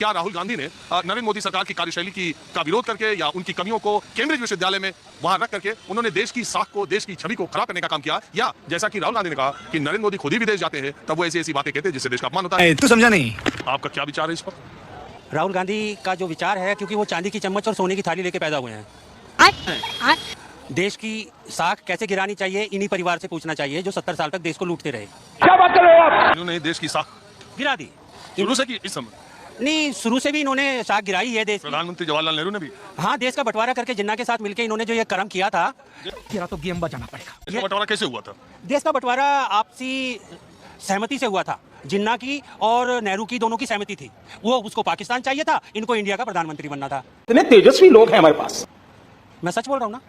क्या राहुल गांधी ने नरेंद्र मोदी सरकार की कार्यशैली का विरोध करके या उनकी कमियों को कैम्ब्रिज विश्वविद्यालय में वहां रख करके उन्होंने देश की साख को, देश की छवि को खराब करने का काम किया, या जैसा कि राहुल गांधी ने कहा कि नरेंद्र मोदी खुद ही विदेश जाते हैं तब वो ऐसी ऐसी बातें कहते हैं जिससे देश का अपमान होता है? तू समझा नहीं। आपका क्या विचार है इस पर? राहुल गांधी का जो विचार है, क्योंकि वो चांदी की चम्मच और सोने की थाली लेके पैदा हुए हैं। देश की साख कैसे गिरानी चाहिए इन्हीं परिवार से पूछना चाहिए जो 70 साल तक देश को लूटते रहे। क्या बात कर रहे हो आप? इन्होंने देश की साख गिरा दी शुरू से की इस समय? नहीं, शुरू से भी इन्होंने साख गिराई है देश की। प्रधानमंत्री जवाहरलाल नेहरू ने भी। हाँ, देश का बंटवारा करके जिन्ना के साथ मिलकर इन्होंने जो ये कर्म किया था। तेरा तो गेम बजाना पड़ेगा। इसका बंटवारा कैसे हुआ था? देश का बंटवारा आपसी सहमति से हुआ था। जिन्ना की और नेहरू की दोनों की सहमति थी। वो उसको पाकिस्तान चाहिए था, इनको इंडिया का प्रधानमंत्री बनना था। इतने तेजस्वी लोग हैं हमारे पास। मैं सच बोल रहा हूँ ना?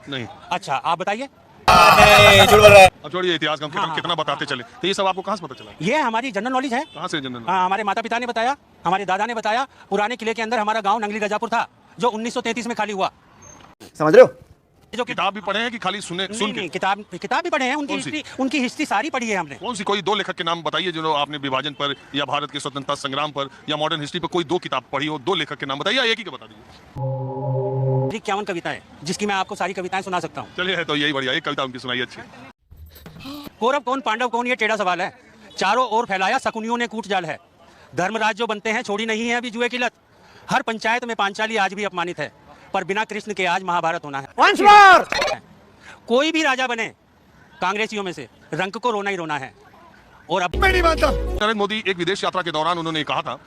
नहीं। अच्छा, आप बताइए। अब छोड़िए इतिहास का, हम कितना बताते चले, तो ये सब आपको कहाँ से पता चला? ये हमारी जनरल नॉलेज है। कहाँ से जनरल? हाँ, हमारे माता पिता ने बताया, हमारे दादा ने बताया। पुराने किले के अंदर हमारा गांव नंगली गजापुर था जो 1933 में खाली हुआ। समझ रहे हो? जो किताब भी पढ़े हैं कि खाली सुन के? किताब भी पढ़े हैं। उनकी हिस्ट्री सारी पढ़ी है हमने। कौन सी कोई दो लेखक के नाम बताइए जो आपने विभाजन पर या भारत के स्वतंत्रता संग्राम पर या मॉडर्न हिस्ट्री पर कोई दो किताब पढ़ी हो, दो लेखक के नाम बताइए, एक ही का बता दीजिए। 51 कविताएं, जिसकी मैं आपको सारी कविताएं सुना सकता हूँ। चलिए, है तो यही बढ़िया, एक कविता उनकी सुनाइए अच्छी। कौरव कौन पांडव कौन, ये टेढ़ा सवाल है। चारों ओर फैलाया शकुनियों ने कूट जाल है। धर्मराज जो बनते हैं छोड़ी नहीं है अभी जुए की लत। हर पंचायत में पांचाली आज भी अपमानित है, पर बिना कृष्ण के आज महाभारत होना है। कोई भी राजा बने कांग्रेसियों में से, रंग को रोना ही रोना है। और अब मैं नहीं मानता। नरेंद्र मोदी एक विदेश यात्रा के दौरान उन्होंने कहा था,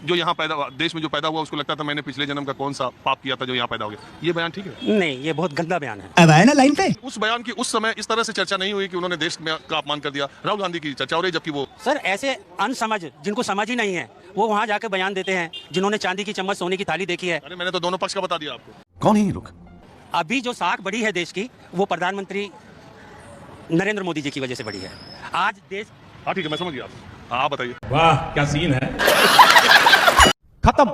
जो यहाँ देश में जो पैदा हुआ उसको लगता था मैंने पिछले जन्म का कौन सा पाप किया था जो यहाँ पैदा हो गया। ये बयान ठीक है? नहीं, ये बहुत गंदा बयान है। अब आए ना लाइन पे। उस बयान की उस समय इस तरह से चर्चा नहीं हुई कि उन्होंने देश में का अपमान कर दिया। राहुल गांधी की चर्चा हो रही, जबकि वो सर ऐसे अनसमझ, जिनको समझ ही नहीं है, वो वहाँ जाकर बयान देते हैं, जिन्होंने चांदी की चम्मच सोने की थाली देखी है। अरे मैंने तो दोनों पक्ष का बता दिया आपको। कौन है ये लोग? अभी जो साख बढ़ी है देश की, वो प्रधानमंत्री नरेंद्र मोदी जी की वजह से बढ़ी है। आज देश। हाँ ठीक है, मैं समझ गया। आप बताइए। वाह क्या सीन है। खत्म।